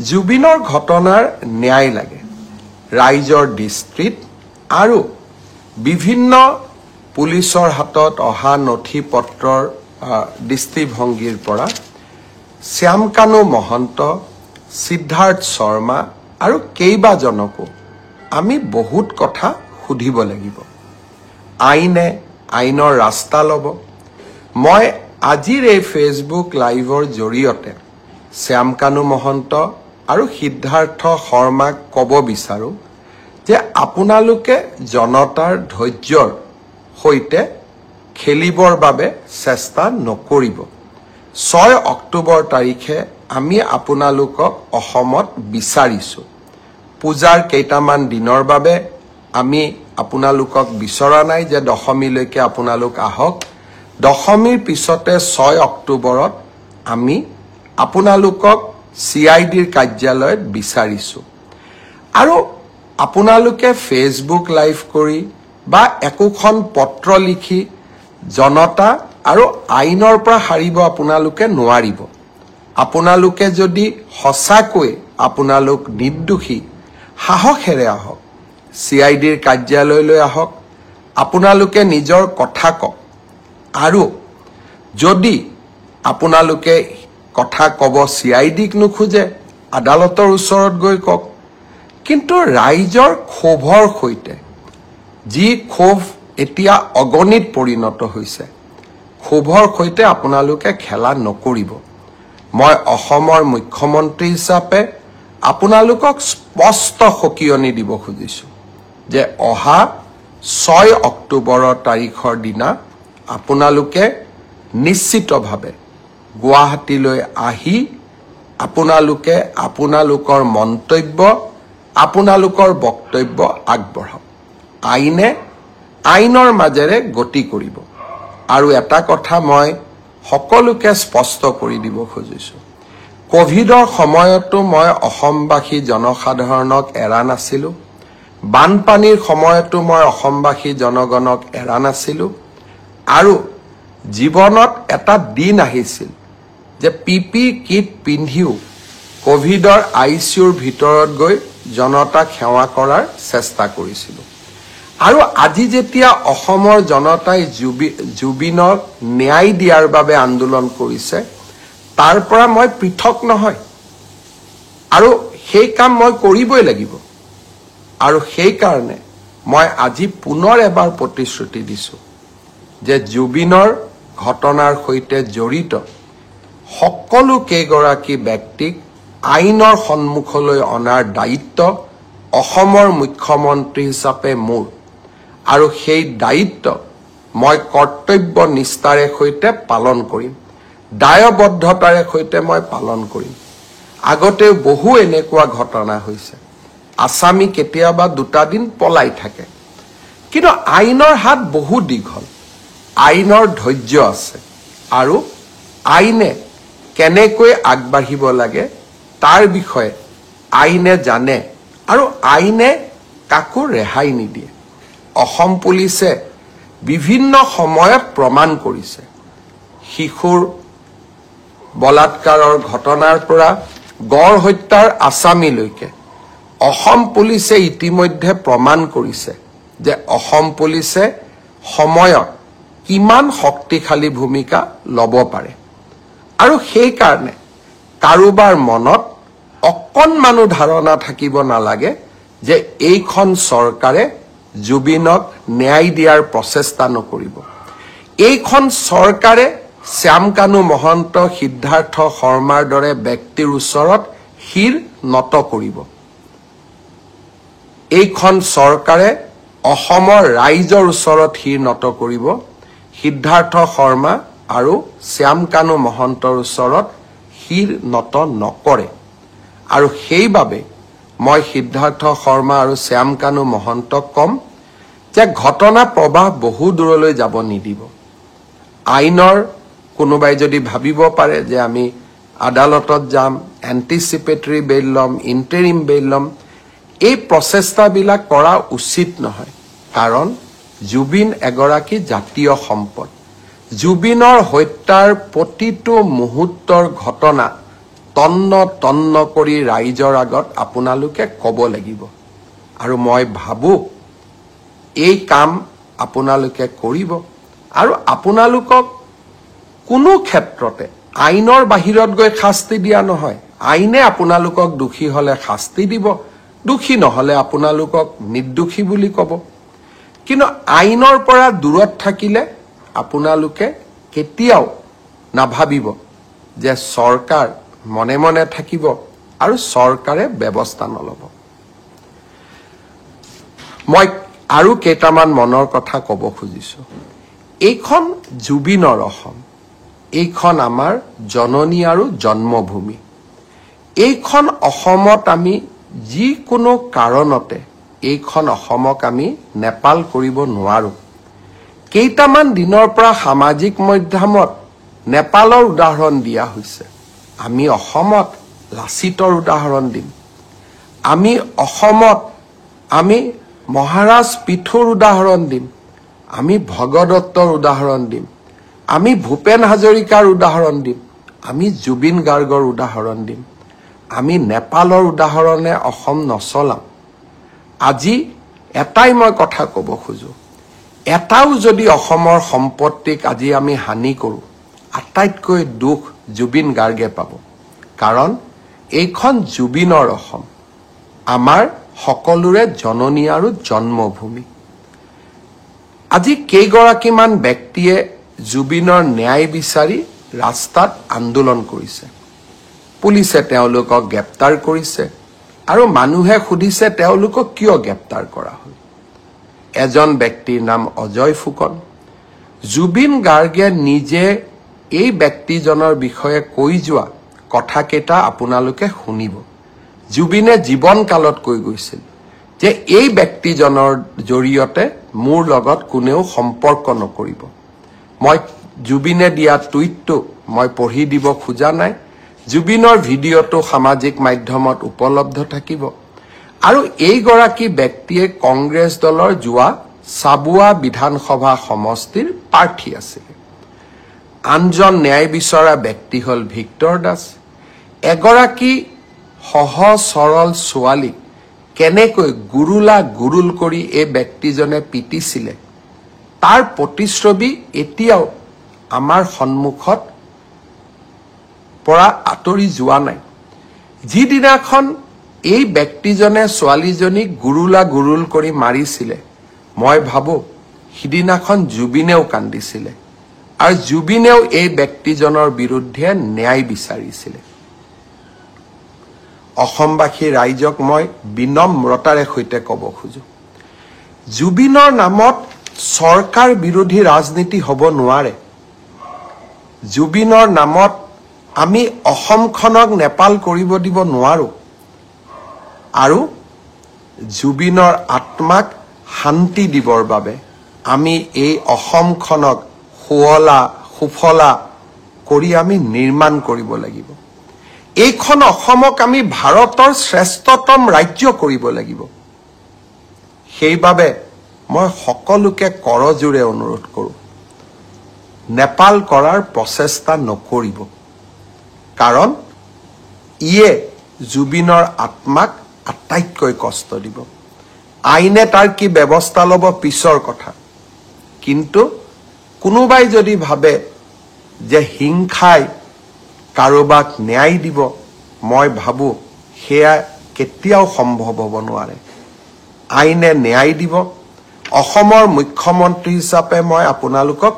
জুবিনৰ ঘটনাৰ ন্যায় লাগে ৰাইজৰ দৃষ্টিত আৰু বিভিন্ন পুলিচৰ হাতত অহা নথি পত্ৰৰ দৃষ্টিভংগীৰ পৰা শ্যামকানু মহন্ত সিদ্ধাৰ্থ শৰ্মা আৰু কেইবাজনকো আমি বহুত কথা সুধিব লাগিব আইনে আইনৰ ৰাস্তা ল'ব মই আজিৰ এই ফেচবুক লাইভৰ জৰিয়তে শ্যামকানু মহন্ত আৰু সিদ্ধাৰ্থ শৰ্মাক ক'ব বিচাৰো যে আপোনালোকে জনতাৰ ধৈৰ্যৰ সৈতে খেলিবৰ বাবে চেষ্টা নকৰিব 6 অক্টোবৰ তাৰিখে আমি আপোনালোকক অসমত বিচাৰিছো পূজাৰ কেইটামান দিনৰ বাবে আমি আপোনালোকক বিচৰা নাই যে দশমীলৈকে আপোনালোক আহক দশমীৰ পিছতে 6 অক্টোবৰত আমি আপোনালোকক CIDৰ কাৰ্যালয়ত বিচাৰিছো আৰু আপোনালোকে ফেচবুক লাইভ কৰি বা একোখন পত্ৰ লিখি জনতা আৰু আইনৰ পৰা হাৰিব আপোনালোকে নোৱাৰিব আপোনালোকে যদি হসাকৈ আপোনালোক নিৰ্দোষী সাহসেৰে আহক CIDৰ কাৰ্যালয়লৈ আহক আপোনালোকে নিজৰ কথা কওক আৰু যদি আপোনালোকে কথা কব CIDক নুখুজে আদালতৰ ওচৰত গৈ কওক কিন্তু ৰাইজৰ ক্ষোভৰ সৈতে যি ক্ষোভ এতিয়া অগণিত পৰিণত হৈছে ক্ষোভৰ সৈতে আপোনালোকে খেলা নকৰিব মই অসমৰ মুখ্যমন্ত্ৰী হিচাপে আপোনালোকক স্পষ্ট সকিয়নি দিব খুজিছো যে অহা 6 অক্টোবৰৰ তাৰিখৰ দিনা আপোনালোকে নিশ্চিতভাৱে গুৱাহাটীলৈ আহি আপোনালোকে আপোনালোকৰ মন্তব্য আপোনালোকৰ বক্তব্য আগবঢ়াওক আইনে আইনৰ মাজেৰে গতি কৰিব আৰু এটা কথা মই সকলোকে স্পষ্ট কৰি দিব খুজিছো কোভিডৰ সময়তো মই অসমবাসী জনসাধাৰণক এৰা নাছিলো বানপানীৰ সময়তো মই অসমবাসী জনগণক এৰা নাছিলো আৰু জীৱনত এটা দিন আহিছিল যে পিপি কিট পিন্ধিও কোভিডৰ ICUৰ ভিতৰত গৈ জনতাক সেৱা কৰাৰ চেষ্টা কৰিছিল আৰু আজি যেতিয়া অসমৰ জনতাই জুবিনক ন্যায় দিয়াৰ বাবে আন্দোলন কৰিছে তাৰ পৰা মই পৃথক নহয় আৰু সেই কাম মই কৰিবই লাগিব আৰু সেই কাৰণে মই আজি পুনৰ এবাৰ প্ৰতিশ্ৰুতি দিছো যে জুবিনৰ ঘটনাৰ সৈতে জড়িত সকলো কেইগৰাকী ব্যক্তিক আইনৰ সন্মুখলৈ অনাৰ দায়িত্ব অসমৰ মুখ্যমন্ত্ৰী হিচাপে মোৰ আৰু সেই দায়িত্ব মই কৰ্তব্য নিষ্ঠাৰে সৈতে পালন কৰিম দায়বদ্ধতাৰে সৈতে মই পালন কৰিম আগতে বহু এনেকুৱা ঘটনা হৈছে আসামী কেতিয়াবা দুটা দিন পলাই থাকে কিন্তু আইনৰ হাত বহু দীঘল আইনৰ ধৈৰ্য আছে আৰু আইনে কেনেকৈ আগবাঢ়িব লাগে তাৰ বিষয়ে আইনে জানে আৰু আইনে কাকো ৰেহাই নিদিয়ে অসম পুলিচে বিভিন্ন সময়ত প্ৰমাণ কৰিছে শিশুৰ বলাৎকাৰৰ ঘটনাৰ পৰা গড় হত্যাৰ আসামীলৈকে অসম পুলিচে ইতিমধ্যে প্ৰমাণ কৰিছে যে অসম পুলিচে সময়ত কিমান শক্তিশালী ভূমিকা ল'ব পাৰে আৰু সেই কাৰণে কাৰোবাৰ মনত অকণমানো ধাৰণা থাকিব নালাগে যে এইখন চৰকাৰে জুবিনক ন্যায় দিয়াৰ প্ৰচেষ্টা নকৰিব এইখন চৰকাৰে শ্যামকানু মহন্ত সিদ্ধাৰ্থ শৰ্মাৰ দৰে ব্যক্তিৰ ওচৰত শিৰ নত কৰিব এইখন চৰকাৰে অসমৰ ৰাইজৰ ওচৰত শিৰ নত কৰিব সিদ্ধাৰ্থ শৰ্মা আৰু শ্যামকানু মহন্তৰ ওচৰত শিৰ নত নকৰে আৰু সেইবাবে মই সিদ্ধাৰ্থ শৰ্মা আৰু শ্যামকানু মহন্তক কম যে ঘটনা প্ৰবাহ বহু দূৰলৈ যাব নিদিব আইনৰ কোনোবাই যদি ভাবিব পাৰে যে আমি আদালতত যাম এন্টিসিপেটৰী বেইল লম ইন্টাৰিম বেইল লম এই প্ৰচেষ্টাবিলাক কৰা উচিত নহয় কাৰণ জুবিন এগৰাকী জাতীয় সম্পদ জুবিনৰ হত্যাৰ প্ৰতিটো মুহূৰ্তৰ ঘটনা তন্ন কৰি ৰাইজৰ আগত আপোনালোকে ক'ব লাগিব আৰু মই ভাবোঁ এই কাম আপোনালোকে কৰিব আৰু আপোনালোকক কোনো ক্ষেত্ৰতে আইনৰ বাহিৰত গৈ শাস্তি দিয়া নহয় আইনে আপোনালোকক দোষী হলে শাস্তি দিব দোষী নহলে আপোনালোকক নিৰ্দোষী বুলি ক'ব কিন্তু আইনৰ পৰা দূৰত থাকিলে আপোনালোকে কেতিয়াও নাভাবিব যে চৰকাৰ মনে মনে থাকিব আৰু চৰকাৰে ব্যৱস্থা নলব মই আৰু কেইটামান মনৰ কথা ক'ব খুজিছো এইখন জুবিনৰ অসম এইখন আমাৰ জননী আৰু জন্মভূমি এইখন অসমত আমি যিকোনো কাৰণতে এইখন অসমক আমি নেপাল কৰিব নোৱাৰো কেইটামান দিনৰ পৰা সামাজিক মাধ্যমত নেপালৰ উদাহৰণ দিয়া হৈছে আমি অসমত লাচিতৰ উদাহৰণ দিম আমি অসমত আমি মহাৰাজ পিথুৰ উদাহৰণ দিম আমি ভগদত্তৰ উদাহৰণ দিম আমি ভূপেন হাজৰিকাৰ উদাহৰণ দিম আমি জুবিন গাৰ্গৰ উদাহৰণ দিম আমি নেপালৰ উদাহৰণে অসম নচলাম আজি এটাই মই কথা ক'ব খোজো এটাও যদি অসমৰ সম্পত্তিক আজি আমি হানি কৰো আটাইতকৈ দুখ জুবিন গাৰ্গে পাব কাৰণ এইখন জুবিনৰ অসম আমাৰ সকলোৰে জননী আৰু জন্মভূমি আজি কেইগৰাকীমান ব্যক্তিয়ে জুবিনৰ ন্যায় বিচাৰি ৰাস্তাত আন্দোলন কৰিছে পুলিচে তেওঁলোকক গ্ৰেপ্তাৰ কৰিছে আৰু মানুহে সুধিছে তেওঁলোকক কিয় গ্ৰেপ্তাৰ কৰা হ'ল এজন ব্যক্তিৰ নাম অজয় ফুকন জুবিন গাৰ্গে নিজে এই ব্যক্তিজনৰ বিষয়ে কৈ যোৱা কথাকেইটা আপোনালোকে শুনিব জুবিনে জীৱন কালত কৈ গৈছিল যে এই ব্যক্তিজনৰ জৰিয়তে মোৰ লগত কোনেও সম্পৰ্ক নকৰিব মই জুবিনে দিয়া টুইটটো মই পঢ়ি দিব খোজা নাই জুবিনৰ ভিডিঅটো সামাজিক মাধ্যমত উপলব্ধ থাকিব আৰু এই গৰাকী ব্যক্তিয়ে কংগ্ৰেছ দলৰ যোৱা সাবুৱা বিধানসভা সমষ্টিৰ প্ৰাৰ্থী আছিল আনজন ন্যায় বিচৰা ব্যক্তি হল ভিক্টৰ দাস এগৰাকী সহজ সৰল ছোৱালী কেনেকৈ গুৰুল কৰি এই ব্যক্তিজনে পিটিছিলে তাৰ প্ৰতিশ্ৰুতি এতিয়াও আমাৰ সন্মুখত পৰা আঁতৰি যোৱা নাই যিদিনাখন এই ব্যক্তিজনে ছোৱালীজনীক গুৰুল কৰি মাৰিছিলে মই ভাবো সিদিনাখন জুবিনেও কান্দিছিলে আৰু জুবিনেও এই ব্যক্তিজনৰ বিৰুদ্ধে ন্যায় বিচাৰিছিলে অসমবাসী ৰাইজক মই বিনম্ৰতাৰে সৈতে ক'ব খোজো জুবিনৰ নামত চৰকাৰ বিৰোধী ৰাজনীতি হ'ব নোৱাৰে জুবিনৰ নামত আমি অসমখনক নেপাল কৰিব দিব নোৱাৰো আৰু জুবিনৰ আত্মাক শান্তি দিবৰ বাবে আমি এই অসমখনক সুফলা কৰি আমি নিৰ্মাণ কৰিব লাগিব এইখন অসমক আমি ভাৰতৰ শ্ৰেষ্ঠতম ৰাজ্য কৰিব লাগিব সেইবাবে মই সকলোকে কৰজোৰে অনুৰোধ কৰোঁ নেপাল কৰাৰ প্ৰচেষ্টা নকৰিব কাৰণ ইয়ে জুবিনৰ আত্মাক আটাইতকৈ কষ্ট দিব আইনে তাৰ কি ব্যৱস্থা ল'ব পিছৰ কথা কিন্তু কোনোবাই যদি ভাবে যে হিংসাই কাৰোবাক ন্যায় দিব মই ভাবো সেয়া কেতিয়াও সম্ভৱ হ'ব নোৱাৰে আইনে ন্যায় দিব অসমৰ মুখ্যমন্ত্ৰী হিচাপে মই আপোনালোকক